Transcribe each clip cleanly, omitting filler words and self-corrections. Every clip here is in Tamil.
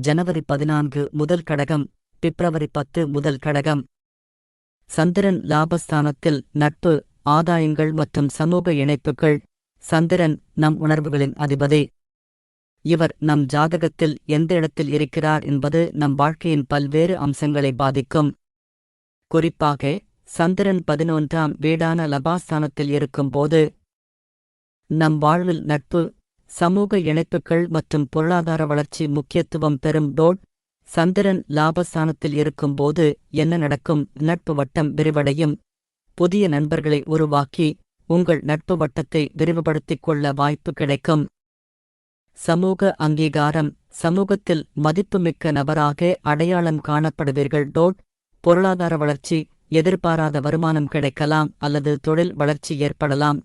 ஜனவரி 14 முதல் கடகம், பிப்ரவரி 10 முதல் கடகம். சந்திரன் லாபஸ்தானத்தில் நட்பு, ஆதாயங்கள் மற்றும் சமூக இணைப்புகள். சந்திரன் நம் உணர்வுகளின் அதிபதி. இவர் நம் ஜாதகத்தில் எந்த இடத்தில் இருக்கிறார் என்பது நம் வாழ்க்கையின் பல்வேறு அம்சங்களை பாதிக்கும். குறிப்பாக சந்திரன் 11ஆம் வீடான லாபஸ்தானத்தில் இருக்கும்போது நம் வாழ்வில் நட்பு, சமூக இணைப்புகள் மற்றும் பொருளாதார வளர்ச்சி முக்கியத்துவம் பெறும். சந்திரன் லாபஸ்தானத்தில் இருக்கும்போது என்ன நடக்கும்? நட்பு வட்டம் விரிவடையும். புதிய நண்பர்களை உருவாக்கி உங்கள் நட்பு வட்டத்தை விரிவுபடுத்திக் கொள்ள வாய்ப்பு கிடைக்கும். சமூக அங்கீகாரம், சமூகத்தில் மதிப்புமிக்க நபராக அடையாளம் காணப்படுவீர்கள். பொருளாதார வளர்ச்சி, எதிர்பாராத வருமானம் கிடைக்கலாம் அல்லது தொழில் வளர்ச்சி ஏற்படலாம்.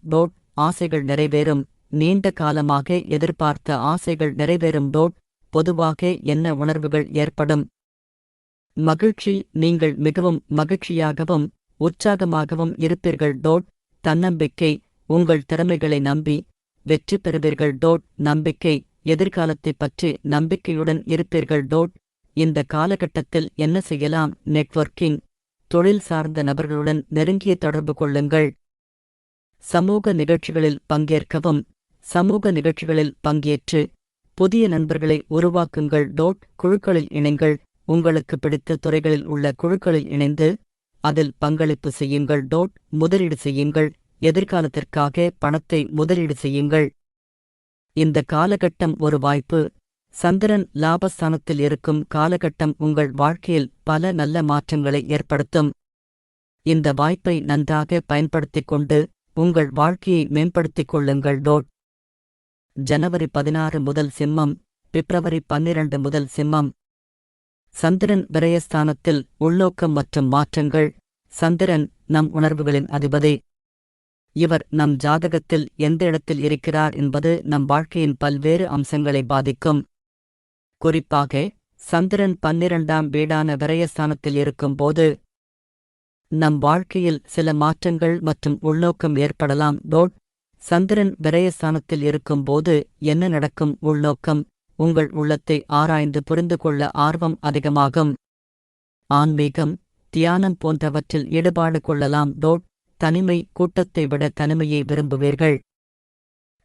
ஆசைகள் நிறைவேறும், நீண்ட காலமாக எதிர்பார்த்த ஆசைகள் நிறைவேறும். பொதுவாக என்ன உணர்வுகள் ஏற்படும்? மகிழ்ச்சி, நீங்கள் மிகவும் மகிழ்ச்சியாகவும் உற்சாகமாகவும் இருப்பீர்கள். தன்னம்பிக்கை, உங்கள் திறமைகளை நம்பி வெற்றி பெறுவீர்கள். நம்பிக்கை, எதிர்காலத்தைப் பற்றி நம்பிக்கையுடன் இருப்பீர்கள். இந்த காலகட்டத்தில் என்ன செய்யலாம்? நெட்வொர்க்கிங், தொழில் சார்ந்த நபர்களுடன் நெருங்கிய தொடர்பு கொள்ளுங்கள். சமூக நிகழ்ச்சிகளில் பங்கேற்கவும், சமூக நிகழ்ச்சிகளில் பங்கேற்று புதிய நண்பர்களை உருவாக்குங்கள். குழுக்களில் இணைங்கள், உங்களுக்கு பிடித்த துறைகளில் உள்ள குழுக்களில் இணைந்து அதில் பங்களிப்பு செய்யுங்கள். முதலீடு செய்யுங்கள், எதிர்காலத்திற்காக பணத்தை முதலீடு செய்யுங்கள். இந்த காலகட்டம் ஒரு வாய்ப்பு. சந்திரன் லாபஸ்தானத்தில் இருக்கும் காலகட்டம் உங்கள் வாழ்க்கையில் பல நல்ல மாற்றங்களை ஏற்படுத்தும். இந்த வாய்ப்பை நன்றாக பயன்படுத்திக் கொண்டு உங்கள் வாழ்க்கையை மேம்படுத்திக் கொள்ளுங்கள். ஜனவரி 16 முதல் சிம்மம், பிப்ரவரி 12 முதல் சிம்மம். சந்திரன் விரயஸ்தானத்தில் உள்நோக்கம் மற்றும் மாற்றங்கள். சந்திரன் நம் உணர்வுகளின் அதிபதி. இவர் நம் ஜாதகத்தில் எந்த இடத்தில் இருக்கிறார் என்பது நம் வாழ்க்கையின் பல்வேறு அம்சங்களை பாதிக்கும். குறிப்பாக சந்திரன் 12ஆம் வீடான விரயஸ்தானத்தில் இருக்கும்போது நம் வாழ்க்கையில் சில மாற்றங்கள் மற்றும் உள்நோக்கம் ஏற்படலாம். சந்திரன் விரயஸ்தானத்தில் இருக்கும்போது என்ன நடக்கும்? உள்நோக்கம், உங்கள் உள்ளத்தை ஆராய்ந்து புரிந்து கொள்ள ஆர்வம் அதிகமாகும். ஆன்மீகம், தியானம் போன்றவற்றில் ஈடுபாடு கொள்ளலாம். தனிமை, கூட்டத்தை விட தனிமையை விரும்புவீர்கள்.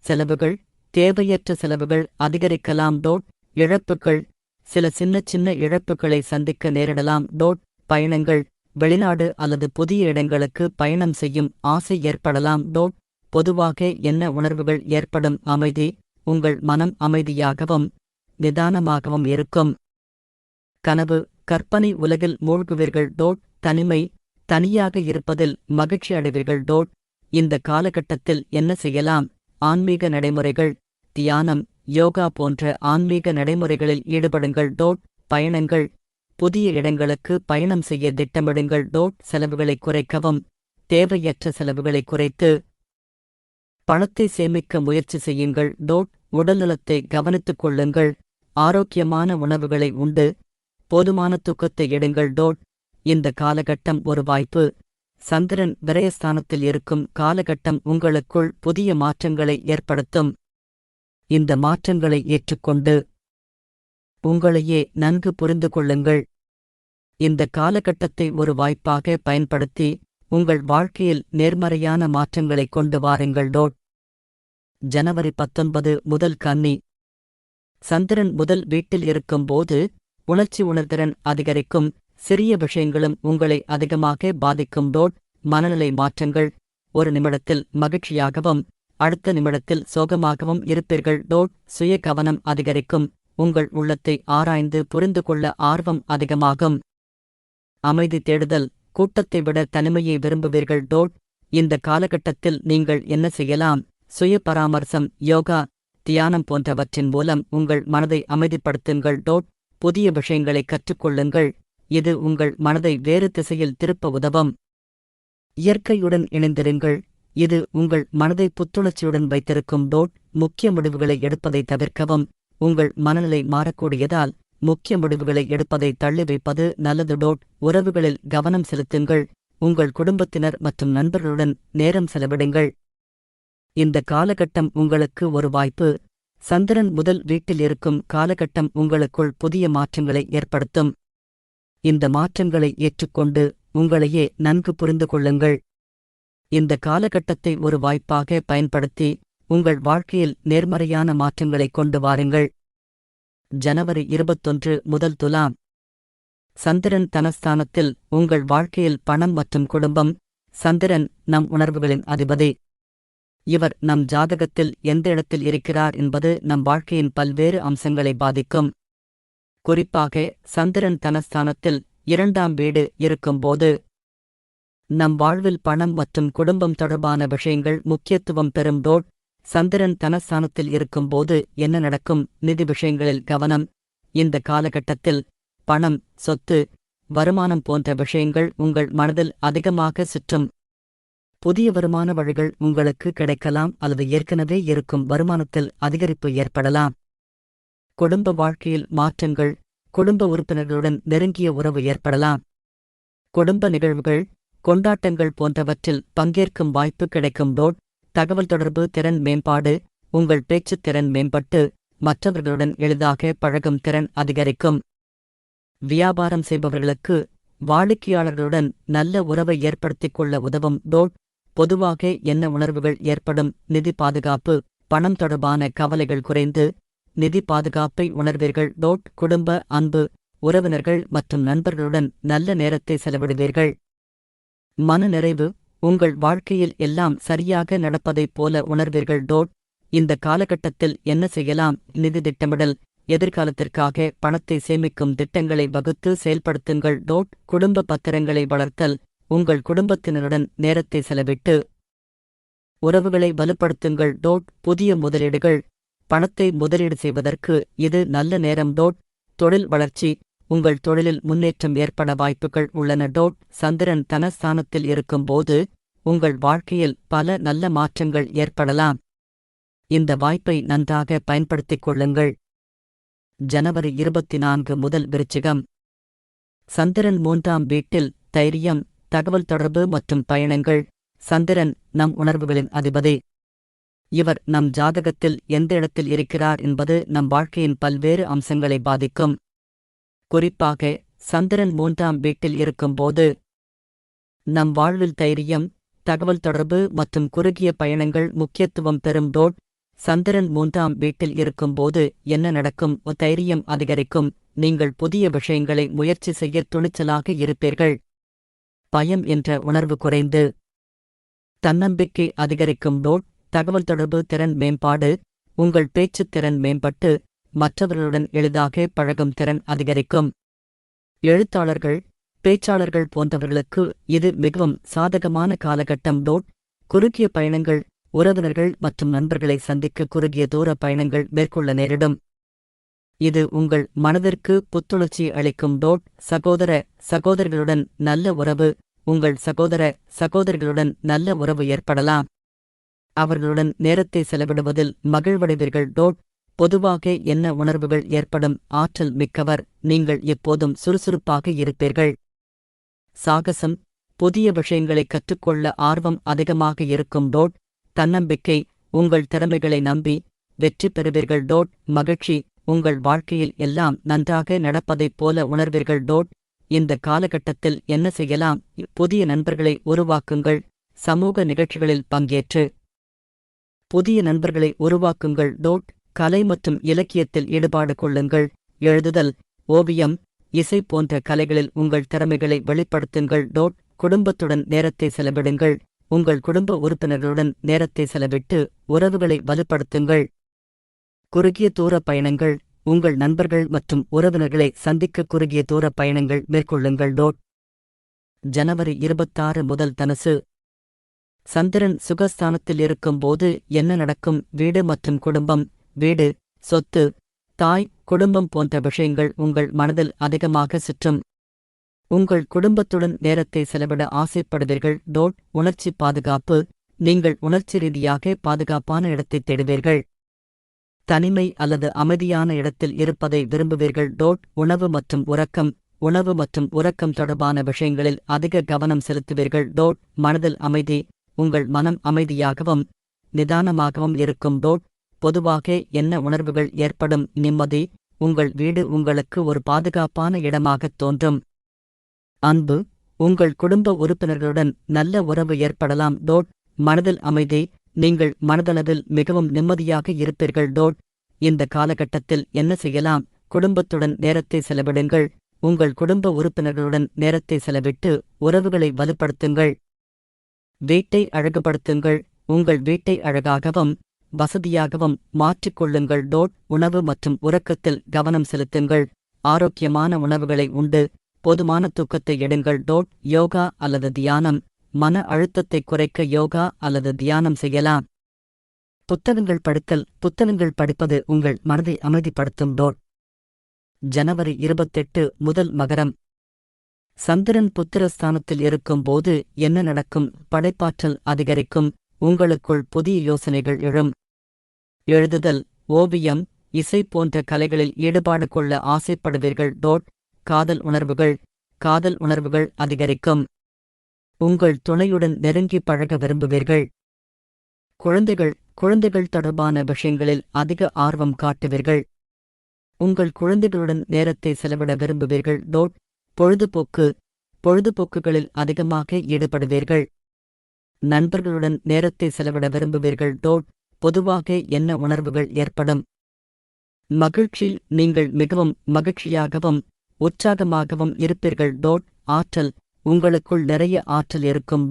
செலவுகள், தேவையற்ற செலவுகள் அதிகரிக்கலாம். இழப்புகள், சில சின்ன இழப்புகளை சந்திக்க நேரிடலாம். பயணங்கள், வெளிநாடு அல்லது புதிய இடங்களுக்கு பயணம் செய்யும் ஆசை ஏற்படலாம். பொதுவாக என்ன உணர்வுகள் ஏற்படும்? அமைதி, உங்கள் மனம் அமைதியாகவும் நிதானமாகவும் இருக்கும். கனவு, கற்பனை உலகில் மூழ்குவீர்கள். தனிமை, தனியாக இருப்பதில் மகிழ்ச்சி அடைவீர்கள். இந்த காலகட்டத்தில் என்ன செய்யலாம்? ஆன்மீக நடைமுறைகள், தியானம், யோகா போன்ற ஆன்மீக நடைமுறைகளில் ஈடுபடுங்கள். பயணங்கள், புதிய இடங்களுக்கு பயணம் செய்ய திட்டமிடுங்கள். செலவுகளை குறைக்கவும், தேவையற்ற செலவுகளை குறைத்து பணத்தை சேமிக்க முயற்சி செய்யுங்கள். உடல்நலத்தை கவனித்துக் கொள்ளுங்கள். ஆரோக்கியமான உணவுகளை உண்டு போதுமான தூக்கத்தை எடுங்கள். இந்த காலகட்டம் ஒரு வாய்ப்பு. சந்திரன் விரயஸ்தானத்தில் இருக்கும் காலகட்டம் உங்களுக்குள் புதிய மாற்றங்களை ஏற்படுத்தும். இந்த மாற்றங்களை ஏற்றுக்கொண்டு உங்களையே நன்கு புரிந்து கொள்ளுங்கள். இந்த காலகட்டத்தை ஒரு வாய்ப்பாக பயன்படுத்தி உங்கள் வாழ்க்கையில் நேர்மறையான மாற்றங்களை கொண்டு வாருங்கள். ஜனவரி 19 முதல் கன்னி. சந்திரன் முதல் வீட்டில் இருக்கும்போது உணர்ச்சி உணர்திறன் அதிகரிக்கும். சிறிய விஷயங்களும் உங்களை அதிகமாக பாதிக்கும். மனநிலை மாற்றங்கள், ஒரு நிமிடத்தில் மகிழ்ச்சியாகவும் அடுத்த நிமிடத்தில் சோகமாகவும் இருப்பீர்கள். சுய கவனம் அதிகரிக்கும், உங்கள் உள்ளத்தை ஆராய்ந்து புரிந்து கொள்ள ஆர்வம் அதிகமாகும். அமைதி தேடுதல், கூட்டத்தை விட தனிமையை விரும்புவீர்கள். இந்த காலகட்டத்தில் நீங்கள் என்ன செய்யலாம்? சுய பராமர்சம், யோகா, தியானம் போன்றவற்றின் மூலம் உங்கள் மனதை அமைதிப்படுத்துங்கள். புதிய விஷயங்களை கற்றுக்கொள்ளுங்கள், இது உங்கள் மனதை வேறு திசையில் திருப்ப உதவும். இயற்கையுடன் இணைந்திருங்கள், இது உங்கள் மனதை புத்துணர்ச்சியுடன் வைத்திருக்கும். முக்கிய முடிவுகளை எடுப்பதை தவிர்க்கவும், உங்கள் மனநிலை மாறக்கூடியதால் முக்கிய முடிவுகளை எடுப்பதை தள்ளி வைப்பது நல்லது. உறவுகளில் கவனம் செலுத்துங்கள், உங்கள் குடும்பத்தினர் மற்றும் நண்பர்களுடன் நேரம் செலவிடுங்கள். இந்த காலகட்டம் உங்களுக்கு ஒரு வாய்ப்பு. சந்திரன் முதல் வீட்டில் இருக்கும் காலகட்டம் உங்களுக்குள் புதிய மாற்றங்களை ஏற்படுத்தும். இந்த மாற்றங்களை ஏற்றுக்கொண்டு உங்களையே நன்கு புரிந்து கொள்ளுங்கள். இந்த காலகட்டத்தை ஒரு வாய்ப்பாக பயன்படுத்தி உங்கள் வாழ்க்கையில் நேர்மறையான மாற்றங்களை கொண்டு வாருங்கள். ஜனவரி 21 முதல் துலாம். சந்திரன் தனஸ்தானத்தில் உங்கள் வாழ்க்கையில் பணம் மற்றும் குடும்பம். சந்திரன் நம் உணர்வுகளின் அதிபதி. இவர் நம் ஜாதகத்தில் எந்த இடத்தில் இருக்கிறார் என்பது நம் வாழ்க்கையின் பல்வேறு அம்சங்களை பாதிக்கும். குறிப்பாக சந்திரன் தனஸ்தானத்தில் 2ஆம் வீடு இருக்கும்போது நம் வாழ்வில் பணம் மற்றும் குடும்பம் தொடர்பான விஷயங்கள் முக்கியத்துவம் பெறும். சந்திரன் தனஸ்தானத்தில் இருக்கும்போது என்ன நடக்கும்? நிதி விஷயங்களில் கவனம். இந்த காலகட்டத்தில் பணம், சொத்து, வருமானம் போன்ற விஷயங்கள் உங்கள் மனதில் அதிகமாக சுற்றும். புதிய வருமான வழிகள் உங்களுக்கு கிடைக்கலாம் அல்லது ஏற்கனவே இருக்கும் வருமானத்தில் அதிகரிப்பு ஏற்படலாம். குடும்ப வாழ்க்கையில் மாற்றங்கள். குடும்ப உறுப்பினர்களுடன் நெருங்கிய உறவு ஏற்படலாம். குடும்ப நிகழ்வுகள், கொண்டாட்டங்கள் போன்றவற்றில் பங்கேற்கும் வாய்ப்பு கிடைக்கும். தகவல் தொடர்பு திறன் மேம்பாடு. உங்கள் பேச்சுத் திறன் மேம்பட்டு மற்றவர்களுடன் எளிதாக பழகும் திறன் அதிகரிக்கும். வியாபாரம் செய்பவர்களுக்கு வாடிக்கையாளர்களுடன் நல்ல உறவை ஏற்படுத்திக் கொள்ள உதவும். பொதுவாக என்ன உணர்வுகள் ஏற்படும்? நிதி பாதுகாப்பு. பணம் தொடர்பான கவலைகள் குறைந்து நிதி பாதுகாப்பை உணர்வீர்கள். குடும்ப அன்பு. உறவினர்கள் மற்றும் நண்பர்களுடன் நல்ல நேரத்தை செலவிடுவீர்கள். மன நிறைவு. உங்கள் வாழ்க்கையில் எல்லாம் சரியாக நடப்பதைப் போல உணர்வீர்கள். இந்த காலகட்டத்தில் என்ன செய்யலாம்? நிதி திட்டமிடல். எதிர்காலத்திற்காக பணத்தை சேமிக்கும் திட்டங்களை வகுத்து செயல்படுத்துங்கள். குடும்ப பத்திரங்களை வளர்த்தல். உங்கள் குடும்பத்தினருடன் நேரத்தை செலவிட்டு உறவுகளை வலுப்படுத்துங்கள். புதிய முதலீடுகள். பணத்தை முதலீடு செய்வதற்கு இது நல்ல நேரம். தொழில் வளர்ச்சி. உங்கள் தொழிலில் முன்னேற்றம் ஏற்பட வாய்ப்புகள் உள்ளன. சந்திரன் தனஸ்தானத்தில் இருக்கும்போது உங்கள் வாழ்க்கையில் பல நல்ல மாற்றங்கள் ஏற்படலாம். இந்த வாய்ப்பை நன்றாக பயன்படுத்திக் கொள்ளுங்கள். ஜனவரி 24 முதல் விருச்சிகம். சந்திரன் 3ஆம் வீட்டில் தைரியம், தகவல் தொடர்பு மற்றும் பயணங்கள். சந்திரன் நம் உணர்வுகளின் அதிபதி. இவர் நம் ஜாதகத்தில் எந்த இடத்தில் இருக்கிறார் என்பது நம் வாழ்க்கையின் பல்வேறு அம்சங்களை பாதிக்கும். குறிப்பாக சந்திரன் 3ஆம் வீட்டில் இருக்கும்போது நம் வாழ்வில் தைரியம், தகவல் தொடர்பு மற்றும் குறுகிய பயணங்கள் முக்கியத்துவம் பெறும். சந்திரன் 3ஆம் வீட்டில் இருக்கும்போது என்ன நடக்கும்? தைரியம் அதிகரிக்கும். நீங்கள் புதிய விஷயங்களை முயற்சி செய்ய துணிச்சலாக இருப்பீர்கள். பயம் என்ற உணர்வு குறைந்து தன்னம்பிக்கை அதிகரிக்கும். தகவல் தொடர்பு திறன் மேம்பாடு. உங்கள் பேச்சுத் திறன் மேம்பட்டு மற்றவர்களுடன் எளிதாக பழகும் திறன் அதிகரிக்கும். எழுத்தாளர்கள், பேச்சாளர்கள் போன்றவர்களுக்கு இது மிகவும் சாதகமான காலகட்டம். குறுகிய பயணங்கள். உறவினர்கள் மற்றும் நண்பர்களை சந்திக்க குறுகிய தூர பயணங்கள் மேற்கொள்ள நேரிடும். இது உங்கள் மனதிற்கு புத்துணர்ச்சி அளிக்கும். சகோதர சகோதரிகளுடன் நல்ல உறவு. உங்கள் சகோதர சகோதரிகளுடன் நல்ல உறவு ஏற்படலாம். அவர்களுடன் நேரத்தை செலவிடுவதில் மகிழ்வடைவீர்கள். பொதுவாக என்ன உணர்வுகள் ஏற்படும்? ஆற்றல் மிக்கவர். நீங்கள் எப்போதும் சுறுசுறுப்பாக இருப்பீர்கள். சாகசம். புதிய விஷயங்களை கற்றுக்கொள்ள ஆர்வம் அதிகமாக இருக்கும். தன்னம்பிக்கை. உங்கள் திறமைகளை நம்பி வெற்றி பெறுவீர்கள். மகிழ்ச்சி. உங்கள் வாழ்க்கையில் எல்லாம் நன்றாக நடப்பதைப் போல உணர்வீர்கள். இந்த காலகட்டத்தில் என்ன செய்யலாம்? புதிய நண்பர்களை உருவாக்குங்கள். சமூக நிகழ்ச்சிகளில் பங்கேற்று புதிய நண்பர்களை உருவாக்குங்கள். கலை மற்றும் இலக்கியத்தில் ஈடுபாடு கொள்ளுங்கள். எழுதுதல், ஓவியம், இசை போன்ற கலைகளில் உங்கள் திறமைகளை வெளிப்படுத்துங்கள். குடும்பத்துடன் நேரத்தை செலவிடுங்கள். உங்கள் குடும்ப உறுப்பினர்களுடன் நேரத்தை செலவிட்டு உறவுகளை வலுப்படுத்துங்கள். குறுகிய தூர பயணங்கள். உங்கள் நண்பர்கள் மற்றும் உறவினர்களை சந்திக்க குறுகிய தூர பயணங்கள் மேற்கொள்ளுங்கள். ஜனவரி 26 முதல் தனுசு. சந்திரன் சுகஸ்தானத்தில் இருக்கும்போது என்ன நடக்கும்? வீடு மற்றும் குடும்பம். வீடு, சொத்து, தாய், குடும்பம் போன்ற விஷயங்கள் உங்கள் மனதில் அதிகமாக சுற்றும். உங்கள் குடும்பத்துடன் நேரத்தை செலவிட ஆசைப்படுவீர்கள். உணர்ச்சி பாதுகாப்பு. நீங்கள் உணர்ச்சி ரீதியாக பாதுகாப்பான இடத்தைத் தேடுவீர்கள். தனிமை அல்லது அமைதியான இடத்தில் இருப்பதை விரும்புவீர்கள். உணவு மற்றும் உறக்கம். உணவு மற்றும் உறக்கம் தொடர்பான விஷயங்களில் அதிக கவனம் செலுத்துவீர்கள். மனதில் அமைதி. உங்கள் மனம் அமைதியாகவும் நிதானமாகவும் இருக்கும். பொதுவாக என்ன உணர்வுகள் ஏற்படும்? நிம்மதி. உங்கள் வீடு உங்களுக்கு ஒரு பாதுகாப்பான இடமாகத் தோன்றும். அன்பு. உங்கள் குடும்ப உறுப்பினர்களுடன் நல்ல உறவு ஏற்படலாம். மனதில் அமைதி. நீங்கள் மனதளவில் மிகவும் நிம்மதியாக இருப்பீர்கள். இந்த காலகட்டத்தில் என்ன செய்யலாம்? குடும்பத்துடன் நேரத்தை செலவிடுங்கள். உங்கள் குடும்ப உறுப்பினர்களுடன் நேரத்தை செலவிட்டு உறவுகளை வலுப்படுத்துங்கள். வீட்டை அழகுபடுத்துங்கள். உங்கள் வீட்டை அழகாகவும் வசதியாகவும் மாற்றிக்கொள்ளுங்கள். உணவு மற்றும் உறக்கத்தில் கவனம் செலுத்துங்கள். ஆரோக்கியமான உணவுகளை உண்டு போதுமான தூக்கத்தை எடுங்கள். யோகா அல்லது தியானம். மன அழுத்தத்தை குறைக்க யோகா அல்லது தியானம் செய்யலாம். புத்தகங்கள் புத்தகங்கள் படிப்பது உங்கள் மனதை அமைதிப்படுத்தும். ஜனவரி 28 முதல் மகரம். சந்திரன் புத்திரஸ்தானத்தில் இருக்கும்போது என்ன நடக்கும்? படைப்பாற்றல் அதிகரிக்கும். உங்களுக்குள் புதிய யோசனைகள் எழும். எழுதுதல், ஓவியம், இசை போன்ற கலைகளில் ஈடுபாடு கொள்ள ஆசைப்படுவீர்கள். காதல் உணர்வுகள் அதிகரிக்கும். உங்கள் துணையுடன் நெருங்கி பழக விரும்புவீர்கள். குழந்தைகள் தொடர்பான விஷயங்களில் அதிக ஆர்வம் காட்டுவீர்கள். உங்கள் குழந்தைகளுடன் நேரத்தை செலவிட விரும்புவீர்கள். பொழுதுபோக்குகளில் அதிகமாக ஈடுபடுவீர்கள். நண்பர்களுடன் நேரத்தை செலவிட விரும்புவீர்கள். பொதுவாக என்ன உணர்வுகள் ஏற்படும்? மகிழ்ச்சி. நீங்கள் மிகவும் மகிழ்ச்சியாகவும் உற்சாகமாகவும் இருப்பீர்கள். ஆற்றல். உங்களுக்குள் நிறைய ஆற்றல் இருக்கும்.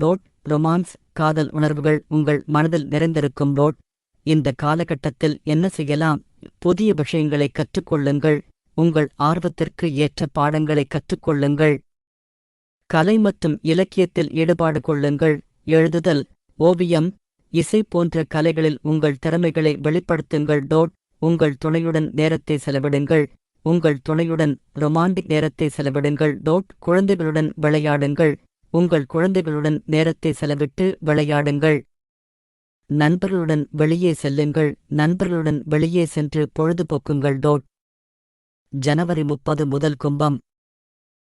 ரொமான்ஸ். காதல் உணர்வுகள் உங்கள் மனதில் நிறைந்திருக்கும். இந்த காலகட்டத்தில் என்ன செய்யலாம்? புதிய விஷயங்களை கற்றுக்கொள்ளுங்கள். உங்கள் ஆர்வத்திற்கு ஏற்ற பாடங்களை கற்றுக்கொள்ளுங்கள். கலை மற்றும் இலக்கியத்தில் ஈடுபாடு கொள்ளுங்கள். எழுதுதல், ஓவியம், இசை போன்ற கலைகளில் உங்கள் திறமைகளை வெளிப்படுத்துங்கள். உங்கள் துணையுடன் நேரத்தை செலவிடுங்கள். உங்கள் துணையுடன் ரொமான்டிக் நேரத்தை செலவிடுங்கள். குழந்தைகளுடன் விளையாடுங்கள். உங்கள் குழந்தைகளுடன் நேரத்தை செலவிட்டு விளையாடுங்கள். நண்பர்களுடன் வெளியே செல்லுங்கள். நண்பர்களுடன் வெளியே சென்று பொழுதுபோக்குங்கள். ஜனவரி 30 முதல் கும்பம்.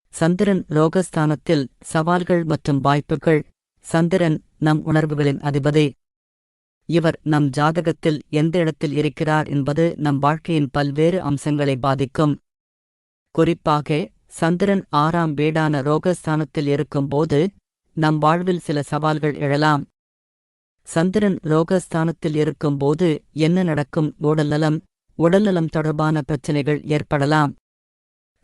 சந்திரன் ரோகஸ்தானத்தில். சவால்கள் மற்றும் வாய்ப்புகள். சந்திரன் நம் உணர்வுகளின் அதிபதி. இவர் நம் ஜாதகத்தில் எந்த இடத்தில் இருக்கிறார் என்பது நம் வாழ்க்கையின் பல்வேறு அம்சங்களை பாதிக்கும். குறிப்பாக சந்திரன் 6ஆம் வீடான ரோகஸ்தானத்தில் இருக்கும்போது நம் வாழ்வில் சில சவால்கள் எழலாம். சந்திரன் ரோகஸ்தானத்தில் இருக்கும்போது என்ன நடக்கும்? உடல்நலம் தொடர்பான பிரச்சினைகள் ஏற்படலாம்.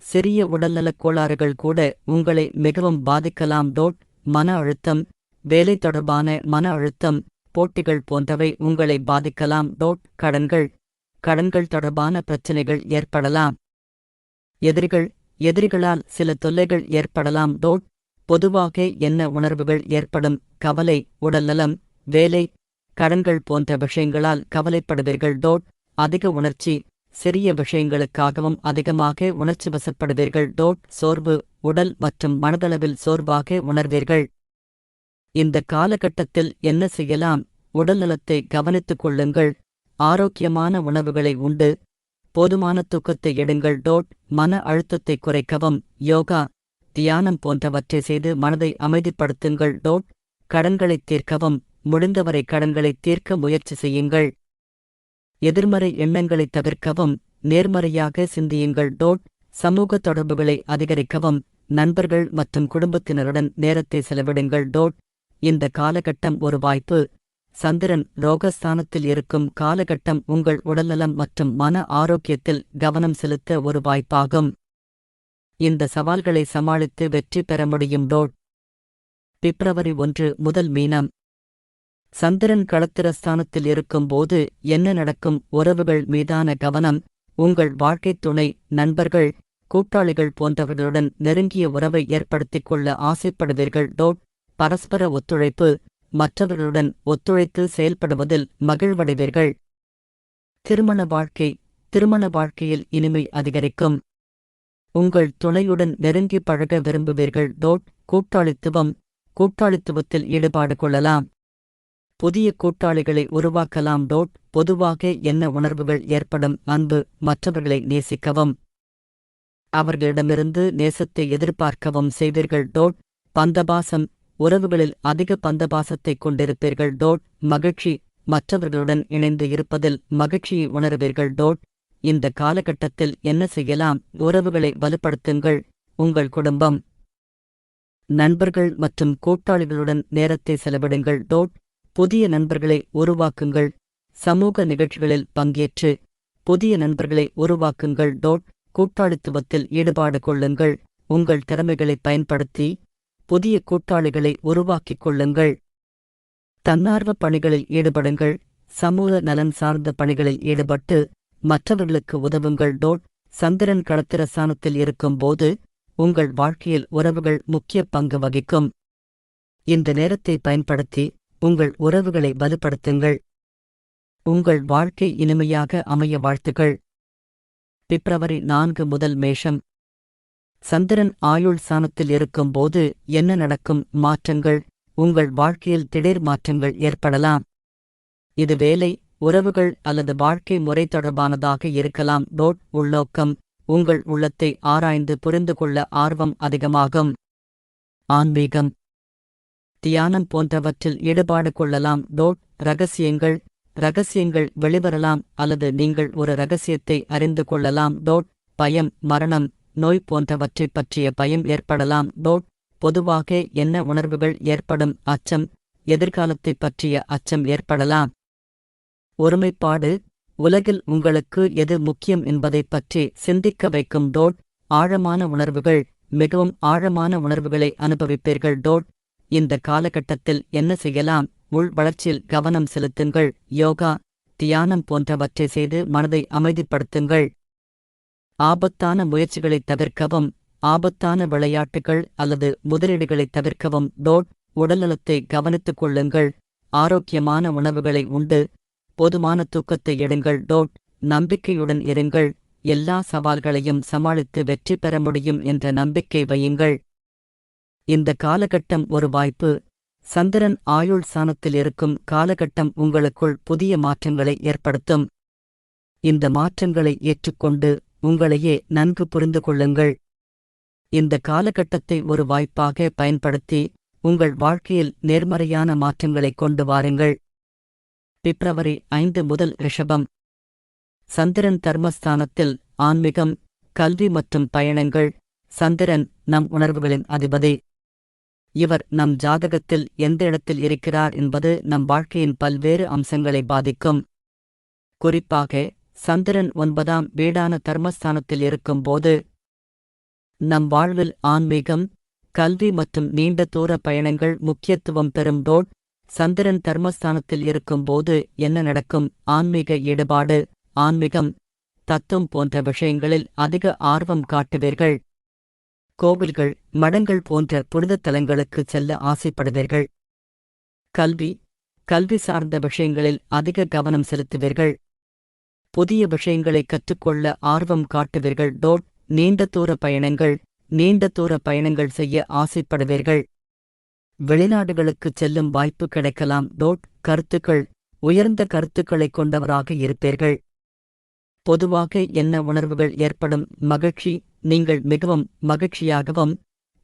சிறிய உடல்நலக் கோளாறுகள் கூட உங்களை மிகவும் பாதிக்கலாம். மன அழுத்தம். வேலை தொடர்பான மன அழுத்தம், போட்டிகள் போன்றவை உங்களை பாதிக்கலாம். கடன்கள் தொடர்பான பிரச்சினைகள் ஏற்படலாம். எதிரிகளால் சில தொல்லைகள் ஏற்படலாம். பொதுவாக என்ன உணர்வுகள் ஏற்படும்? கவலை, உடல்நலம், வேலை, கடன்கள் போன்ற விஷயங்களால் கவலைப்படுவீர்கள். அதிக உணர்ச்சி. சிறிய விஷயங்களுக்காகவும் அதிகமாக உணர்ச்சி வசப்படுவீர்கள். சோர்வு. உடல் மற்றும் மனதளவில் சோர்வாக உணர்வீர்கள். இந்த காலகட்டத்தில் என்ன செய்யலாம்? உடல்நலத்தை கவனித்துக் கொள்ளுங்கள். ஆரோக்கியமான உணவுகளை உண்டு போதுமான தூக்கத்தை எடுங்கள். மன அழுத்தத்தை குறைக்கவும் யோகா, தியானம் போன்றவற்றை செய்து மனதை அமைதிப்படுத்துங்கள். கடன்களைத் தீர்க்கவும் முடிந்தவரை கடன்களைத் தீர்க்க முயற்சி செய்யுங்கள். எதிர்மறை எண்ணங்களைத் தவிர்க்கவும் நேர்மறையாக சிந்தியுங்கள். சமூக தொடர்புகளை அதிகரிக்கவும் நண்பர்கள் மற்றும் குடும்பத்தினருடன் நேரத்தை செலவிடுங்கள். இந்த காலகட்டம் ஒரு வாய்ப்பு. சந்திரன் ரோகஸ்தானத்தில் இருக்கும் காலகட்டம் உங்கள் உடல்நலம் மற்றும் மன ஆரோக்கியத்தில் கவனம் செலுத்த ஒரு வாய்ப்பாகும். இந்த சவால்களை சமாளித்து வெற்றி பெற முடியும். பிப்ரவரி 1 முதல் மீனம். சந்திரன் களத்திரஸ்தானத்தில் இருக்கும்போது என்ன நடக்கும்? உறவுகள் மீதான கவனம். உங்கள் வாழ்க்கைத் துணை, நண்பர்கள், கூட்டாளிகள் போன்றவர்களுடன் நெருங்கிய உறவை ஏற்படுத்திக் கொள்ள ஆசைப்படுவீர்கள். பரஸ்பர ஒத்துழைப்பு. மற்றவர்களுடன் ஒத்துழைத்து செயல்படுவதில் மகிழ்வடைவீர்கள். திருமண வாழ்க்கையில் இனிமை அதிகரிக்கும். உங்கள் துணையுடன் நெருங்கி பழக விரும்புவீர்கள். கூட்டாளித்துவத்தில் ஈடுபாடு கொள்ளலாம். புதிய கூட்டாளிகளை உருவாக்கலாம். பொதுவாக என்ன உணர்வுகள் ஏற்படும்? அன்பு. மற்றவர்களை நேசிக்கவும் அவர்களிடமிருந்து நேசத்தை எதிர்பார்க்கவும் செய்வீர்கள். பந்தபாசம். உறவுகளில் அதிக பந்தபாசத்தைக் கொண்டிருப்பீர்கள். மகிழ்ச்சி. மற்றவர்களுடன் இணைந்து இருப்பதில் மகிழ்ச்சியை உணருவீர்கள். இந்த காலகட்டத்தில் என்ன செய்யலாம்? உறவுகளை வலுப்படுத்துங்கள். உங்கள் குடும்பம், நண்பர்கள் மற்றும் கூட்டாளிகளுடன் நேரத்தை செலவிடுங்கள். புதிய நண்பர்களை உருவாக்குங்கள். சமூக நிகழ்ச்சிகளில் பங்கேற்று புதிய நண்பர்களை உருவாக்குங்கள். கூட்டாளித்துவத்தில் ஈடுபாடு கொள்ளுங்கள். உங்கள் திறமைகளை பயன்படுத்தி புதிய கூட்டாளிகளை உருவாக்கிக் கொள்ளுங்கள். தன்னார்வ பணிகளில் ஈடுபடுங்கள். சமூக நலன் சார்ந்த பணிகளில் ஈடுபட்டு மற்றவர்களுக்கு உதவுங்கள். சந்திரன் களத்திரஸ்தானத்தில் இருக்கும்போது உங்கள் வாழ்க்கையில் உறவுகள் முக்கிய பங்கு வகிக்கும். இந்த நேரத்தை பயன்படுத்தி உங்கள் உறவுகளை வலுப்படுத்துங்கள். உங்கள் வாழ்க்கை இனிமையாக அமைய வாழ்த்துகள். பிப்ரவரி 4 முதல் மேஷம். சந்திரன் ஆயுள் ஸ்தானத்தில் இருக்கும்போது என்ன நடக்கும்? மாற்றங்கள். உங்கள் வாழ்க்கையில் திடீர் மாற்றங்கள் ஏற்படலாம். இது வேலை, உறவுகள் அல்லது வாழ்க்கை முறை தொடர்பானதாக இருக்கலாம். உள்நோக்கம். உங்கள் உள்ளத்தை ஆராய்ந்து புரிந்து கொள்ள ஆர்வம் அதிகமாகும். ஆன்மீகம், தியானம் போன்றவற்றில் ஈடுபாடு கொள்ளலாம். ரகசியங்கள். ரகசியங்கள் வெளிவரலாம் அல்லது நீங்கள் ஒரு ரகசியத்தை அறிந்து கொள்ளலாம். பயம், மரணம், நோய் போன்றவற்றைப் பற்றிய பயம் ஏற்படலாம். பொதுவாக என்ன உணர்வுகள் ஏற்படும்? அச்சம், எதிர்காலத்தைப் பற்றிய அச்சம் ஏற்படலாம். ஒருமைப்பாடு. உலகில் உங்களுக்கு எது முக்கியம் என்பதைப் பற்றி சிந்திக்க வைக்கும். ஆழமான உணர்வுகள். மிகவும் ஆழமான உணர்வுகளை அனுபவிப்பீர்கள். இந்த காலகட்டத்தில் என்ன செய்யலாம்? உள் வளர்ச்சியில் கவனம் செலுத்துங்கள். யோகா, தியானம் போன்றவற்றை செய்து மனதை அமைதிப்படுத்துங்கள். ஆபத்தான முயற்சிகளைத் தவிர்க்கவும். ஆபத்தான விளையாட்டுகள் அல்லது முதலீடுகளைத் தவிர்க்கவும். உடல்நலத்தை கவனித்துக் கொள்ளுங்கள். ஆரோக்கியமான உணவுகளை உண்டு போதுமான தூக்கத்தை எடுங்கள். நம்பிக்கையுடன் இருங்கள். எல்லா சவால்களையும் சமாளித்து வெற்றி பெற முடியும் என்ற நம்பிக்கை வையுங்கள். இந்த காலகட்டம் ஒரு வாய்ப்பு. சந்திரன் ஆயுள் ஸ்தானத்தில் இருக்கும் காலகட்டம் உங்களுக்குள் புதிய மாற்றங்களை ஏற்படுத்தும். இந்த மாற்றங்களை ஏற்றுக்கொண்டு உங்களையே நன்கு புரிந்து கொள்ளுங்கள். இந்த காலகட்டத்தை ஒரு வாய்ப்பாக பயன்படுத்தி உங்கள் வாழ்க்கையில் நேர்மறையான மாற்றங்களை கொண்டு வாருங்கள். பிப்ரவரி 5 முதல் ரிஷபம். சந்திரன் தர்மஸ்தானத்தில். ஆன்மீகம், கல்வி மற்றும் பயணங்கள். சந்திரன் நம் உணர்வுகளின் அதிபதி. இவர் நம் ஜாதகத்தில் எந்த இடத்தில் இருக்கிறார் என்பது நம் வாழ்க்கையின் பல்வேறு அம்சங்களை பாதிக்கும். குறிப்பாக சந்திரன் 9ஆம் வீடான தர்மஸ்தானத்தில் இருக்கும்போது நம் வாழ்வில் ஆன்மீகம், கல்வி மற்றும் நீண்ட தூர பயணங்கள் முக்கியத்துவம் பெறும். சந்திரன் தர்மஸ்தானத்தில் இருக்கும்போது என்ன நடக்கும்? ஆன்மீக ஈடுபாடு. ஆன்மீகம், தத்துவம் போன்ற விஷயங்களில் அதிக ஆர்வம் காட்டுவீர்கள். கோவில்கள், மடங்கள் போன்ற புனித தலங்களுக்கு செல்ல ஆசைப்படுவீர்கள். கல்வி, கல்வி சார்ந்த விஷயங்களில் அதிக கவனம் செலுத்துவீர்கள். புதிய விஷயங்களை கற்றுக்கொள்ள ஆர்வம் காட்டுவீர்கள். நீண்ட தூர பயணங்கள். நீண்ட தூர பயணங்கள் செய்ய ஆசைப்படுவீர்கள். வெளிநாடுகளுக்குச் செல்லும் வாய்ப்பு கிடைக்கலாம். கருத்துக்கள். உயர்ந்த கருத்துக்களைக் கொண்டவராக இருப்பீர்கள். பொதுவாக என்ன உணர்வுகள் ஏற்படும்? மகிழ்ச்சி. நீங்கள் மிகவும் மகிழ்ச்சியாகவும்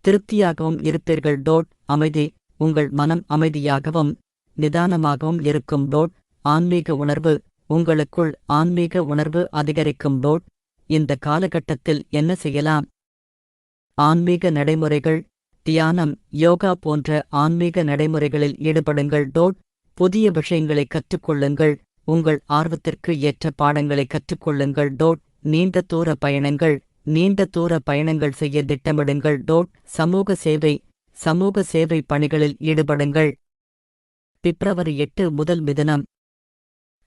திருப்தியாகவும் இருப்பீர்கள். அமைதி. உங்கள் மனம் அமைதியாகவும் நிதானமாகவும் இருக்கும். ஆன்மீக உணர்வு. உங்களுக்குள் ஆன்மீக உணர்வு அதிகரிக்கும். இந்த காலகட்டத்தில் என்ன செய்யலாம்? ஆன்மீக நடைமுறைகள். தியானம், யோகா போன்ற ஆன்மீக நடைமுறைகளில் ஈடுபடுங்கள். புதிய விஷயங்களை கற்றுக்கொள்ளுங்கள். உங்கள் ஆர்வத்திற்கு ஏற்ற பாடங்களை கற்றுக்கொள்ளுங்கள். நீண்ட தூர பயணங்கள். நீண்ட தூர பயணங்கள் செய்ய திட்டமிடுங்கள். சமூக சேவை. சமூக சேவை பணிகளில் ஈடுபடுங்கள். பிப்ரவரி 8 முதல் மிதுனம்.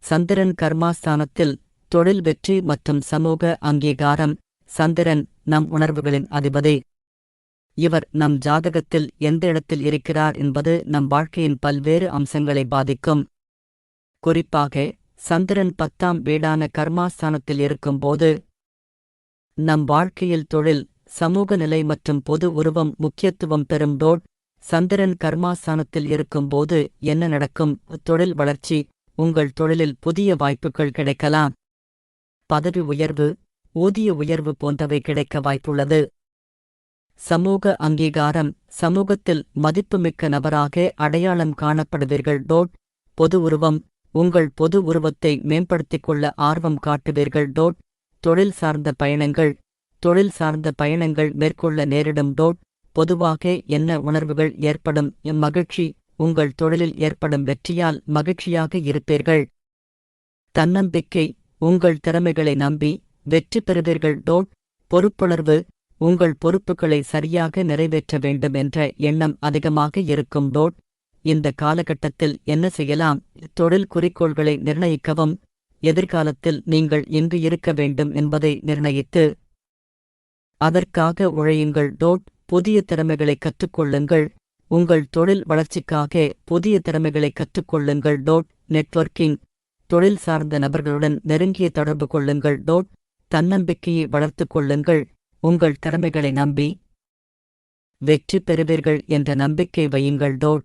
சந்திரன் கர்மாஸ்தானத்தில். தொழில் வெற்றி மற்றும் சமூக அங்கீகாரம். சந்திரன் நம் உணர்வுகளின் அதிபதி. இவர் நம் ஜாதகத்தில் எந்த இடத்தில் இருக்கிறார் என்பது நம் வாழ்க்கையின் பல்வேறு அம்சங்களை பாதிக்கும். குறிப்பாக சந்திரன் 10ஆம் வீடான கர்மாஸ்தானத்தில் இருக்கும்போது நம் வாழ்க்கையில் தொழில், சமூக நிலை மற்றும் பொது உருவம் முக்கியத்துவம் பெறும். சந்திரன் கர்மாஸ்தானத்தில் இருக்கும்போது என்ன நடக்கும்? தொழில் வளர்ச்சி. உங்கள் தொழிலில் புதிய வாய்ப்புகள் கிடைக்கலாம். பதவி உயர்வு, ஊதிய உயர்வு போன்றவை கிடைக்க வாய்ப்புள்ளது. சமூக அங்கீகாரம். சமூகத்தில் மதிப்புமிக்க நபராக அடையாளம் காணப்படுவீர்கள். பொது உருவம். உங்கள் பொது உருவத்தை மேம்படுத்திக் கொள்ள ஆர்வம் காட்டுவீர்கள். தொழில் சார்ந்த பயணங்கள் மேற்கொள்ள நேரிடும். பொதுவாக என்ன உணர்வுகள் ஏற்படும்? மகிழ்ச்சி. உங்கள் தொழிலில் ஏற்படும் வெற்றியால் மகிழ்ச்சியாக இருப்பீர்கள். தன்னம்பிக்கை. உங்கள் திறமைகளை நம்பி வெற்றி பெறுவீர்கள். பொறுப்புணர்வு. உங்கள் பொறுப்புகளை சரியாக நிறைவேற்ற வேண்டும் என்ற எண்ணம் அதிகமாக இருக்கும். இந்த காலகட்டத்தில் என்ன செய்யலாம்? தொழில் குறிக்கோள்களை நிர்ணயிக்கவும். எதிர்காலத்தில் நீங்கள் எங்கு இருக்க வேண்டும் என்பதை நிர்ணயித்து அதற்காக உழையுங்கள். புதிய திறமைகளை கற்றுக்கொள்ளுங்கள். உங்கள் தொழில் வளர்ச்சிக்காக புதிய திறமைகளை கற்றுக்கொள்ளுங்கள். நெட்வொர்க்கிங். தொழில் சார்ந்த நபர்களுடன் நெருங்கிய தொடர்பு கொள்ளுங்கள். தன்னம்பிக்கையை வளர்த்துக் கொள்ளுங்கள். உங்கள் திறமைகளை நம்பி வெற்றி பெறுவீர்கள் என்ற நம்பிக்கை வையுங்கள்.